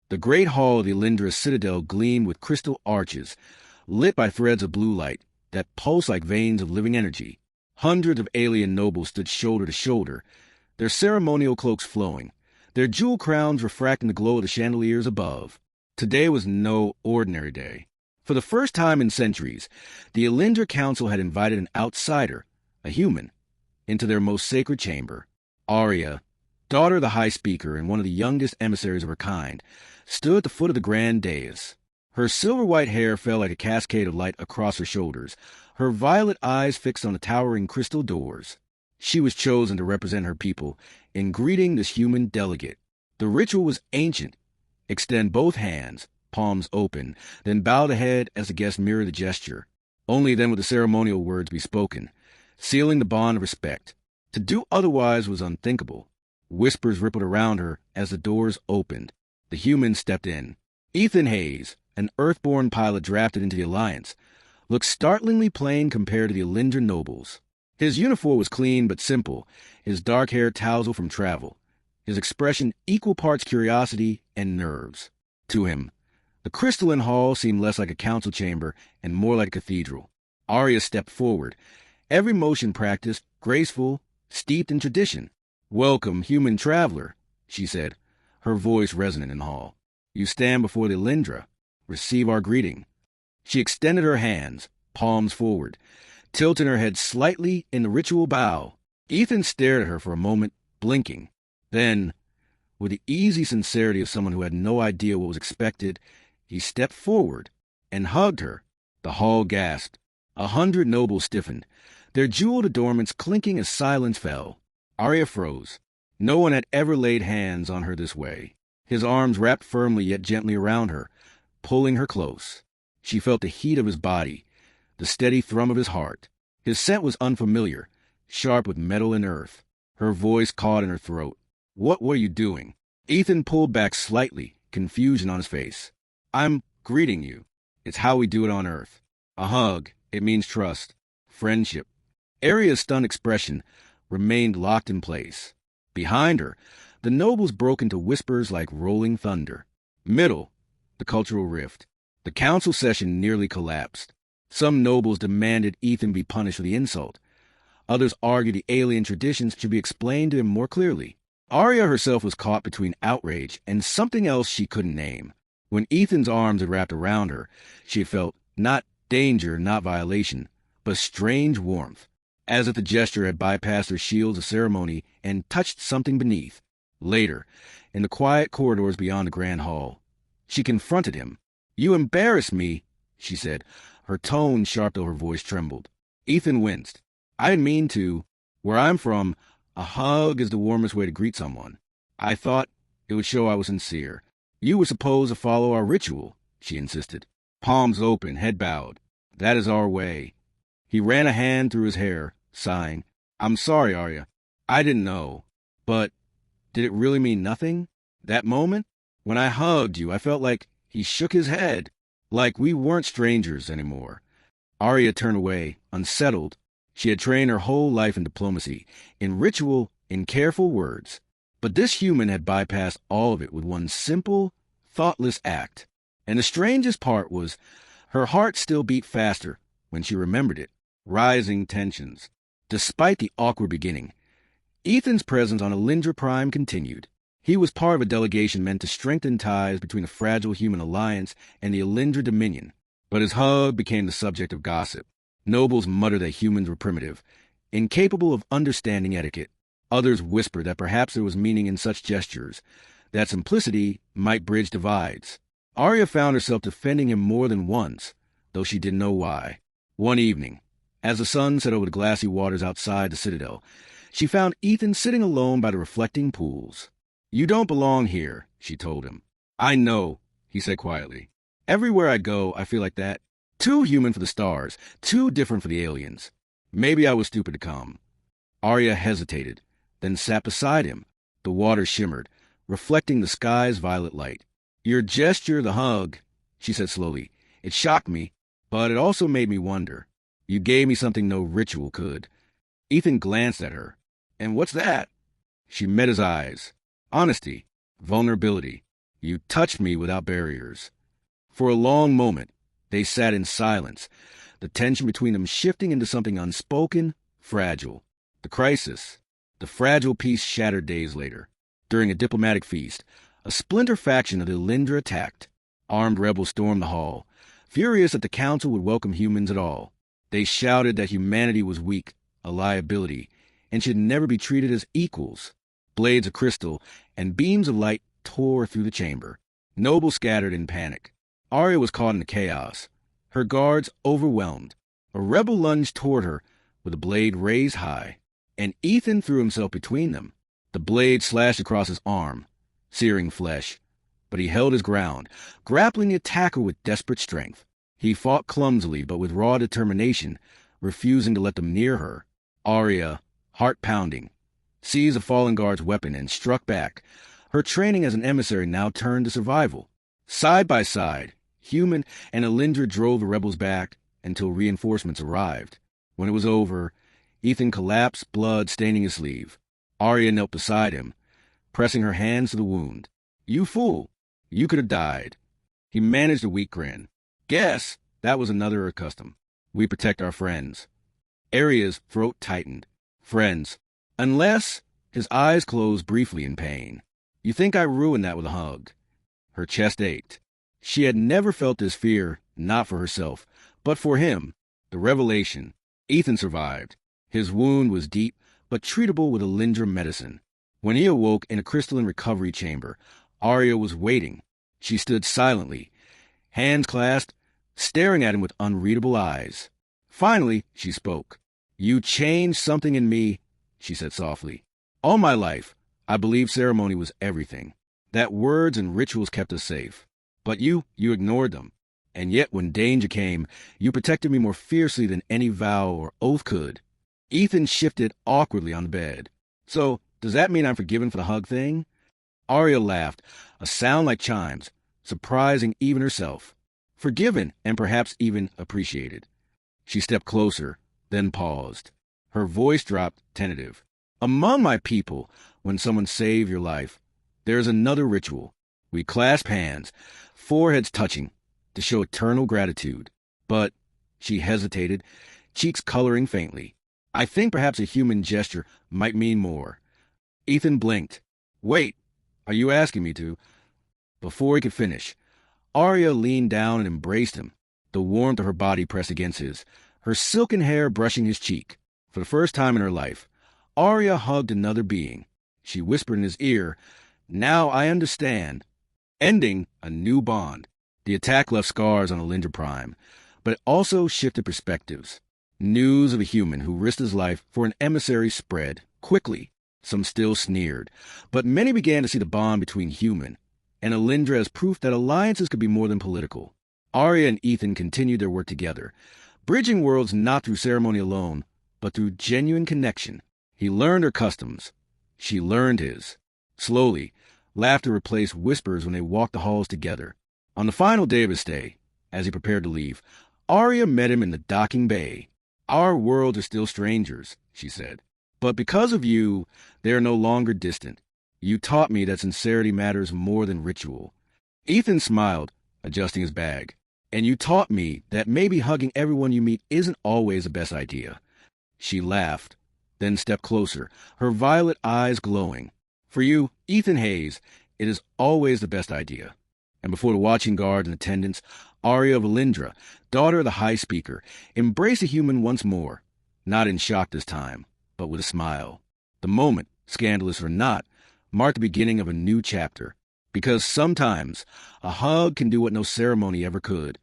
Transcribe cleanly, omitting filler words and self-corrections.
The great hall of the Elendra citadel gleamed with crystal arches, lit by threads of blue light that pulsed like veins of living energy. Hundreds of alien nobles stood shoulder to shoulder, their ceremonial cloaks flowing, their jewel crowns refracting the glow of the chandeliers above. Today was no ordinary day. For the first time in centuries, the Elendra Council had invited an outsider, a human, into their most sacred chamber. Arya, daughter of the High Speaker and one of the youngest emissaries of her kind, stood at the foot of the grand dais. Her silver-white hair fell like a cascade of light across her shoulders, her violet eyes fixed on the towering crystal doors. She was chosen to represent her people in greeting this human delegate. The ritual was ancient. Extend both hands, palms open, then bow the head as the guest mirrored the gesture. Only then would the ceremonial words be spoken, sealing the bond of respect. To do otherwise was unthinkable. Whispers rippled around her as the doors opened. The human stepped in. Ethan Hayes, an Earthborn pilot drafted into the Alliance, looked startlingly plain compared to the Elendra nobles. His uniform was clean but simple, his dark hair tousled from travel, his expression equal parts curiosity and nerves. To him, the crystalline hall seemed less like a council chamber and more like a cathedral. Arya stepped forward, every motion practiced, graceful, steeped in tradition. "Welcome, human traveler," she said, her voice resonant in the hall. "You stand before the Elendra. Receive our greeting." She extended her hands, palms forward, tilting her head slightly in the ritual bow. Ethan stared at her for a moment, blinking. Then, with the easy sincerity of someone who had no idea what was expected, he stepped forward and hugged her. The hall gasped. 100 nobles stiffened, their jeweled adornments clinking as silence fell. Arya froze. No one had ever laid hands on her this way. His arms wrapped firmly yet gently around her, pulling her close. She felt the heat of his body, the steady thrum of his heart. His scent was unfamiliar, sharp with metal and earth. Her voice caught in her throat. "What were you doing?" Ethan pulled back slightly, confusion on his face. "I'm greeting you. It's how we do it on Earth. A hug. It means trust. Friendship." Arya's stunned expression remained locked in place. Behind her, the nobles broke into whispers like rolling thunder. Middle, the cultural rift. The council session nearly collapsed. Some nobles demanded Ethan be punished for the insult. Others argued the alien traditions should be explained to him more clearly. Arya herself was caught between outrage and something else she couldn't name. When Ethan's arms had wrapped around her, she felt not danger, not violation, but strange warmth, as if the gesture had bypassed her shields of ceremony and touched something beneath. Later, in the quiet corridors beyond the grand hall, she confronted him. "You embarrass me," she said. Her tone, sharp though her voice trembled. Ethan winced. "I didn't mean to. Where I'm from, a hug is the warmest way to greet someone. I thought it would show I was sincere. You were supposed to follow our ritual," she insisted. Palms open, head bowed. "That is our way." He ran a hand through his hair, sighing. "I'm sorry, Arya. I didn't know. But did it really mean nothing? That moment? When I hugged you, I felt like..." He shook his head, like we weren't strangers anymore. Arya turned away, unsettled. She had trained her whole life in diplomacy, in ritual, in careful words. But this human had bypassed all of it with one simple, thoughtless act. And the strangest part was, her heart still beat faster when she remembered it. Rising tensions. Despite the awkward beginning, Ethan's presence on Elendra Prime continued. He was part of a delegation meant to strengthen ties between the fragile human alliance and the Elendra Dominion. But his hug became the subject of gossip. Nobles muttered that humans were primitive, incapable of understanding etiquette. Others whispered that perhaps there was meaning in such gestures, that simplicity might bridge divides. Arya found herself defending him more than once, though she didn't know why. One evening, as the sun set over the glassy waters outside the citadel, she found Ethan sitting alone by the reflecting pools. "You don't belong here," she told him. "I know," he said quietly. "Everywhere I go, I feel like that. Too human for the stars, too different for the aliens. Maybe I was stupid to come." Arya hesitated, then sat beside him. The water shimmered, reflecting the sky's violet light. "Your gesture, the hug," she said slowly. "It shocked me, but it also made me wonder. You gave me something no ritual could." Ethan glanced at her. "And what's that?" She met his eyes. Honesty, vulnerability. You touched me without barriers. For a long moment, they sat in silence, the tension between them shifting into something unspoken, fragile. The crisis, the fragile peace shattered days later. During a diplomatic feast, a splinter faction of the Lindra attacked. Armed rebels stormed the hall, furious that the council would welcome humans at all. They shouted that humanity was weak, a liability, and should never be treated as equals. Blades of crystal and beams of light tore through the chamber. Nobles scattered in panic. Arya was caught in the chaos, her guards overwhelmed. A rebel lunged toward her with a blade raised high, and Ethan threw himself between them. The blade slashed across his arm, searing flesh, but he held his ground, grappling the attacker with desperate strength. He fought clumsily but with raw determination, refusing to let them near her. Arya, heart pounding, seized a fallen guard's weapon and struck back. Her training as an emissary now turned to survival. Side by side, human and Elindra drove the rebels back until reinforcements arrived. When it was over, Ethan collapsed, blood staining his sleeve. Arya knelt beside him, pressing her hands to the wound. "You fool! You could have died." He managed a weak grin. "Guess that was another custom. We protect our friends." Arya's throat tightened. Friends. Unless his eyes closed briefly in pain. "You think I ruined that with a hug?" Her chest ached. She had never felt this fear, not for herself, but for him. The revelation. Ethan survived. His wound was deep, but treatable with Elindra medicine. When he awoke in a crystalline recovery chamber, Arya was waiting. She stood silently, hands clasped, staring at him with unreadable eyes. Finally, she spoke. "You changed something in me," she said softly. "All my life, I believed ceremony was everything, that words and rituals kept us safe. But you ignored them. And yet when danger came, you protected me more fiercely than any vow or oath could." Ethan shifted awkwardly on the bed. "So, does that mean I'm forgiven for the hug thing?" Arya laughed, a sound like chimes, surprising even herself. Forgiven and perhaps even appreciated. She stepped closer, then paused. Her voice dropped, tentative. "Among my people, when someone saved your life, there is another ritual. We clasp hands, foreheads touching, to show eternal gratitude. But," she hesitated, cheeks coloring faintly, "I think perhaps a human gesture might mean more." Ethan blinked. "Wait, are you asking me to?" Before he could finish, Arya leaned down and embraced him, the warmth of her body pressed against his, her silken hair brushing his cheek. For the first time in her life, Arya hugged another being. She whispered in his ear, "Now I understand." Ending a new bond. The attack left scars on Elindra Prime, but it also shifted perspectives. News of a human who risked his life for an emissary spread quickly. Some still sneered, but many began to see the bond between human and Elindra as proof that alliances could be more than political. Arya and Ethan continued their work together, bridging worlds not through ceremony alone, but through genuine connection. He learned her customs. She learned his. Slowly, laughter replaced whispers when they walked the halls together. On the final day of his stay, as he prepared to leave, Arya met him in the docking bay. "Our worlds are still strangers," she said. "But because of you, they are no longer distant. You taught me that sincerity matters more than ritual." Ethan smiled, adjusting his bag. "And you taught me that maybe hugging everyone you meet isn't always the best idea." She laughed, then stepped closer, her violet eyes glowing. "For you, Ethan Hayes, it is always the best idea." And before the watching guards and attendants, Arya of Elindra, daughter of the High Speaker, embraced a human once more, not in shock this time, but with a smile. The moment, scandalous or not, marked the beginning of a new chapter, because sometimes a hug can do what no ceremony ever could.